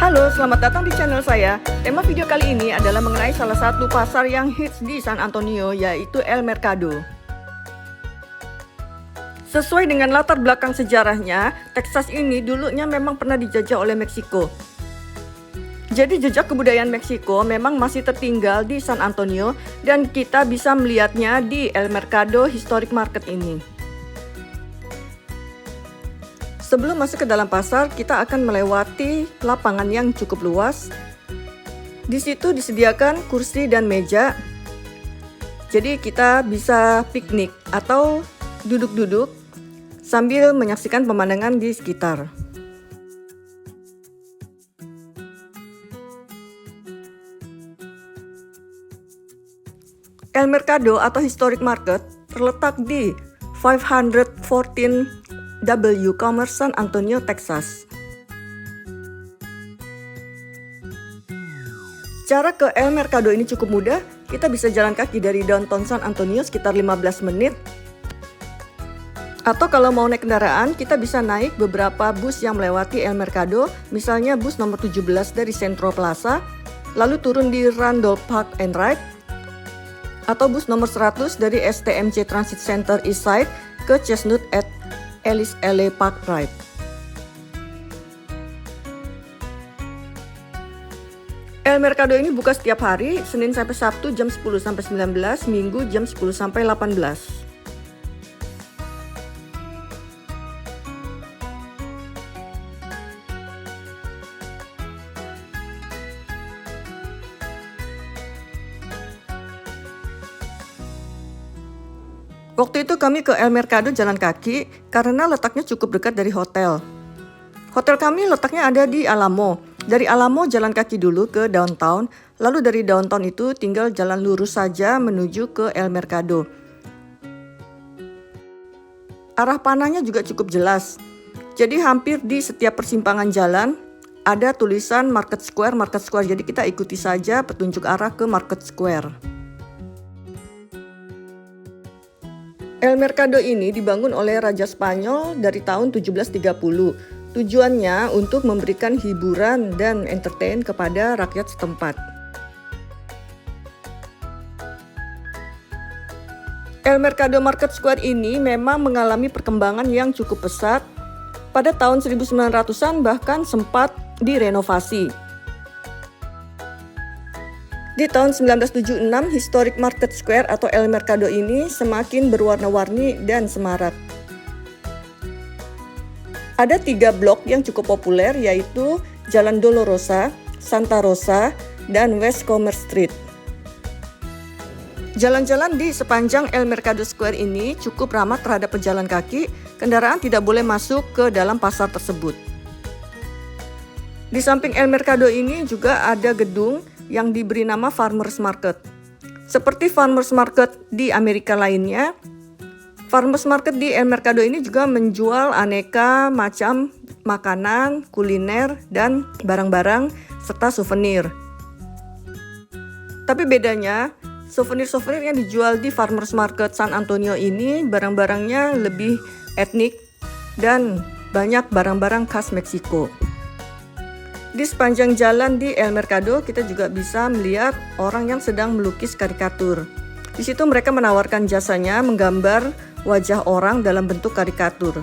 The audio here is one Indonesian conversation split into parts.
Halo, selamat datang di channel saya. Tema video kali ini adalah mengenai salah satu pasar yang hits di San Antonio, yaitu El Mercado. Sesuai dengan latar belakang sejarahnya, Texas ini dulunya memang pernah dijajah oleh Meksiko. Jadi jejak kebudayaan Meksiko memang masih tertinggal di San Antonio dan kita bisa melihatnya di El Mercado Historic Market ini. Sebelum masuk ke dalam pasar, kita akan melewati lapangan yang cukup luas. Di situ disediakan kursi dan meja. Jadi kita bisa piknik atau duduk-duduk sambil menyaksikan pemandangan di sekitar. El Mercado atau Historic Market terletak di 514 W Commerce San Antonio, Texas. Cara ke El Mercado ini cukup mudah. Kita bisa jalan kaki dari downtown San Antonio sekitar 15 menit. Atau kalau mau naik kendaraan, kita bisa naik beberapa bus yang melewati El Mercado. Misalnya bus nomor 17 dari Centro Plaza, lalu turun di Randolph Park and Ride. Atau bus nomor 100 dari STMC Transit Center Eastside ke Chestnut at Ellis LA Park Drive. El Mercado ini buka setiap hari, Senin sampai Sabtu jam 10 sampai 19, Minggu jam 10 sampai 18. Waktu itu kami ke El Mercado jalan kaki karena letaknya cukup dekat dari hotel. Hotel kami letaknya ada di Alamo. Dari Alamo jalan kaki dulu ke downtown, lalu dari downtown itu tinggal jalan lurus saja menuju ke El Mercado. Arah panahnya juga cukup jelas. Jadi hampir di setiap persimpangan jalan ada tulisan Market Square. Jadi kita ikuti saja petunjuk arah ke Market Square. El Mercado ini dibangun oleh Raja Spanyol dari tahun 1730. Tujuannya untuk memberikan hiburan dan entertain kepada rakyat setempat. El Mercado Market Square ini memang mengalami perkembangan yang cukup pesat. Pada tahun 1900-an bahkan sempat direnovasi. Di tahun 1976, Historic Market Square atau El Mercado ini semakin berwarna-warni dan semarak. Ada 3 blok yang cukup populer, yaitu Jalan Dolorosa, Santa Rosa, dan West Commerce Street. Jalan-jalan di sepanjang El Mercado Square ini cukup ramah terhadap pejalan kaki. Kendaraan tidak boleh masuk ke dalam pasar tersebut. Di samping El Mercado ini juga ada gedung yang diberi nama Farmers Market. Seperti Farmers Market di Amerika lainnya, Farmers Market di El Mercado ini juga menjual aneka macam makanan, kuliner, dan barang-barang serta souvenir. Tapi bedanya, souvenir-souvenir yang dijual di Farmers Market San Antonio ini barang-barangnya lebih etnik dan banyak barang-barang khas Meksiko. Di sepanjang jalan di El Mercado kita juga bisa melihat orang yang sedang melukis karikatur. Di situ mereka menawarkan jasanya menggambar wajah orang dalam bentuk karikatur.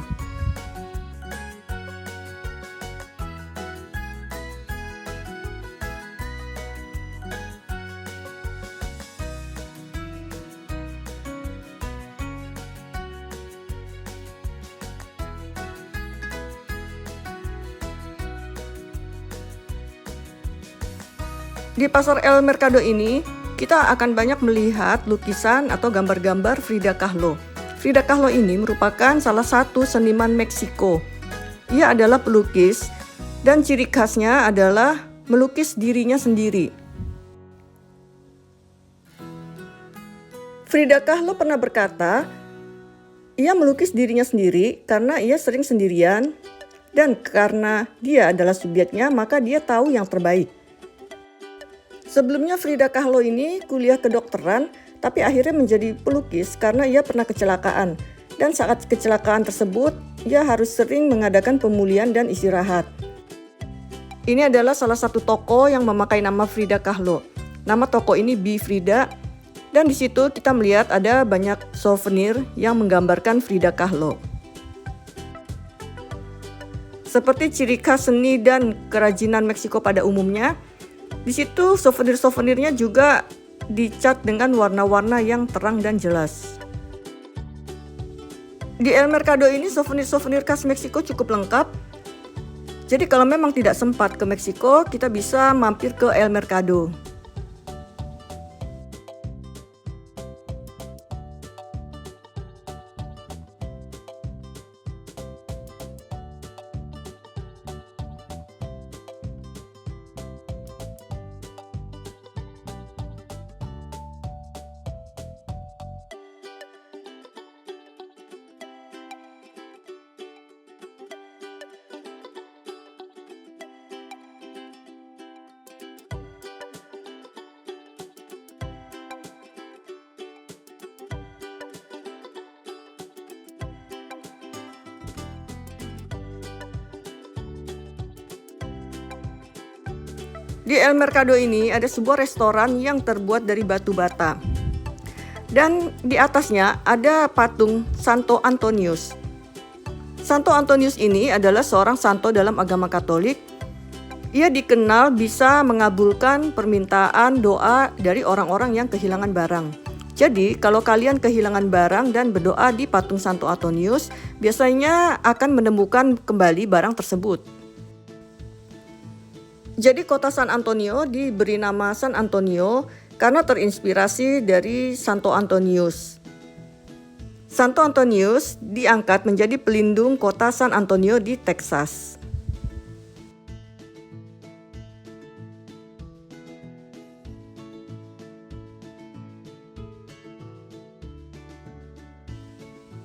Di pasar El Mercado ini, kita akan banyak melihat lukisan atau gambar-gambar Frida Kahlo. Frida Kahlo ini merupakan salah satu seniman Meksiko. Ia adalah pelukis dan ciri khasnya adalah melukis dirinya sendiri. Frida Kahlo pernah berkata, ia melukis dirinya sendiri karena ia sering sendirian dan karena dia adalah subjeknya maka dia tahu yang terbaik. Sebelumnya Frida Kahlo ini kuliah kedokteran, tapi akhirnya menjadi pelukis karena ia pernah kecelakaan. Dan saat kecelakaan tersebut, ia harus sering mengadakan pemulihan dan istirahat. Ini adalah salah satu toko yang memakai nama Frida Kahlo. Nama toko ini Bi Frida, dan di situ kita melihat ada banyak souvenir yang menggambarkan Frida Kahlo. Seperti ciri khas seni dan kerajinan Meksiko pada umumnya, di situ souvenir-souvenirnya juga dicat dengan warna-warna yang terang dan jelas. Di El Mercado ini souvenir-souvenir khas Meksiko cukup lengkap. Jadi kalau memang tidak sempat ke Meksiko, kita bisa mampir ke El Mercado. Di El Mercado ini ada sebuah restoran yang terbuat dari batu bata. Dan di atasnya ada patung Santo Antonius. Santo Antonius ini adalah seorang santo dalam agama Katolik. Ia dikenal bisa mengabulkan permintaan doa dari orang-orang yang kehilangan barang. Jadi, kalau kalian kehilangan barang dan berdoa di patung Santo Antonius, biasanya akan menemukan kembali barang tersebut. Jadi kota San Antonio diberi nama San Antonio karena terinspirasi dari Santo Antonius. Santo Antonius diangkat menjadi pelindung kota San Antonio di Texas.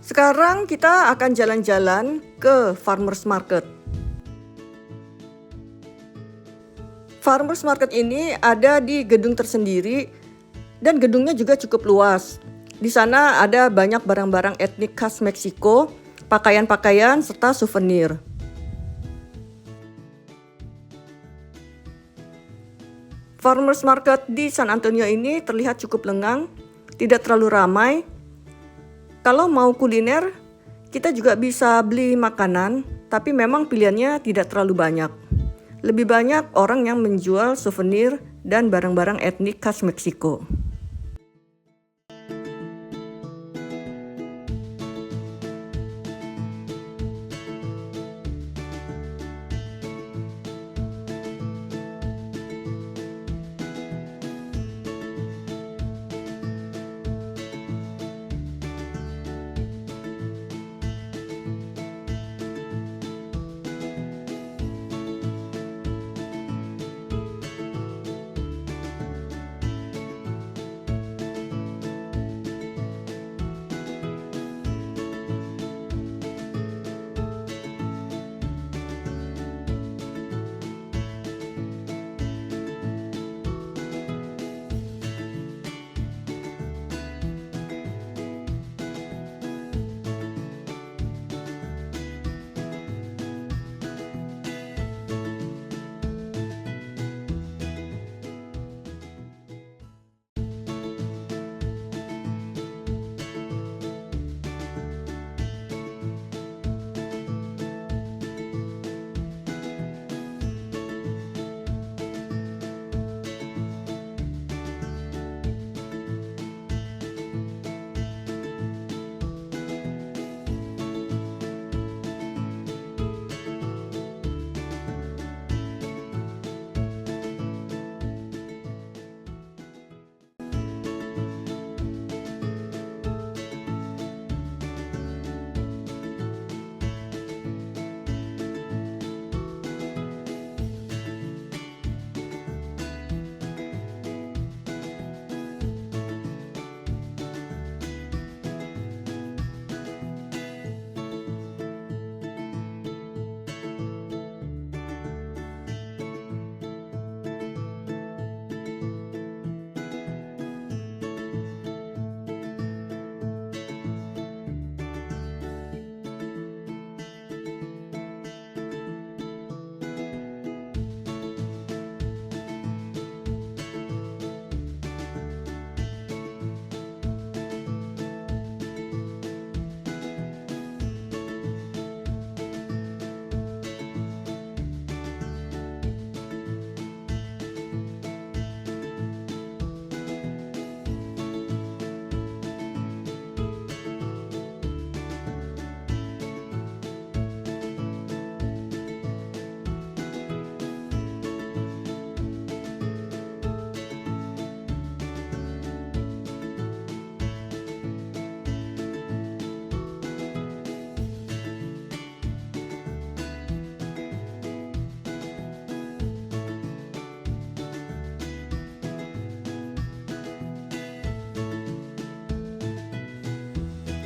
Sekarang kita akan jalan-jalan ke Farmers Market. Farmers Market ini ada di gedung tersendiri dan gedungnya juga cukup luas. Di sana ada banyak barang-barang etnik khas Meksiko, pakaian-pakaian, serta souvenir. Farmers Market di San Antonio ini terlihat cukup lengang, tidak terlalu ramai. Kalau mau kuliner, kita juga bisa beli makanan, tapi memang pilihannya tidak terlalu banyak. Lebih banyak orang yang menjual souvenir dan barang-barang etnik khas Meksiko.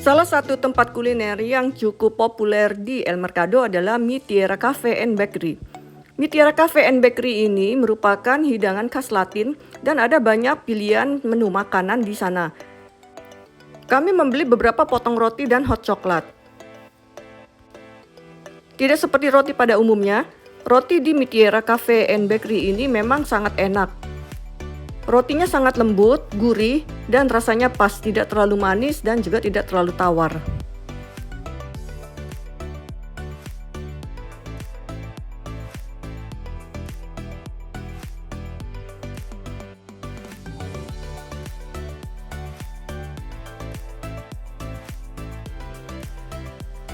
Salah satu tempat kuliner yang cukup populer di El Mercado adalah Mi Tierra Cafe and Bakery. Mi Tierra Cafe and Bakery ini merupakan hidangan khas Latin dan ada banyak pilihan menu makanan di sana. Kami membeli beberapa potong roti dan hot coklat. Tidak seperti roti pada umumnya, roti di Mi Tierra Cafe and Bakery ini memang sangat enak. Rotinya sangat lembut, gurih, dan rasanya pas, tidak terlalu manis dan juga tidak terlalu tawar.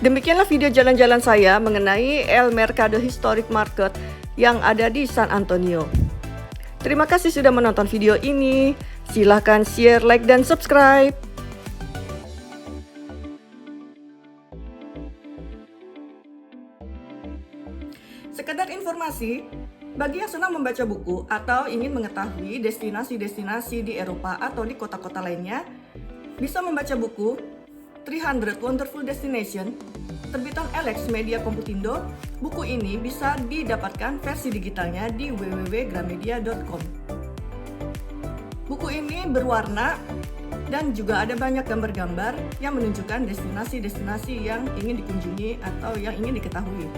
Demikianlah video jalan-jalan saya mengenai El Mercado Historic Market yang ada di San Antonio. Terima kasih sudah menonton video ini. Silahkan share, like, dan subscribe. Sekedar informasi, bagi yang senang membaca buku atau ingin mengetahui destinasi-destinasi di Eropa atau di kota-kota lainnya, bisa membaca buku 300 Wonderful Destination terbitan Alex Media Computindo. Buku ini bisa didapatkan versi digitalnya di www.gramedia.com. Buku ini berwarna dan juga ada banyak gambar-gambar yang menunjukkan destinasi-destinasi yang ingin dikunjungi atau yang ingin diketahui.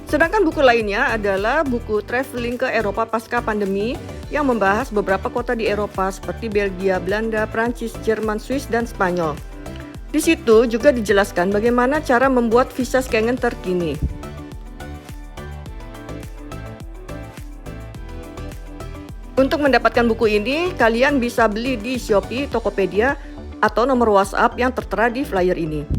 Sedangkan buku lainnya adalah buku traveling ke Eropa pasca pandemi yang membahas beberapa kota di Eropa seperti Belgia, Belanda, Prancis, Jerman, Swiss, dan Spanyol. Di situ juga dijelaskan bagaimana cara membuat visa Schengen terkini. Untuk mendapatkan buku ini, kalian bisa beli di Shopee, Tokopedia, atau nomor WhatsApp yang tertera di flyer ini.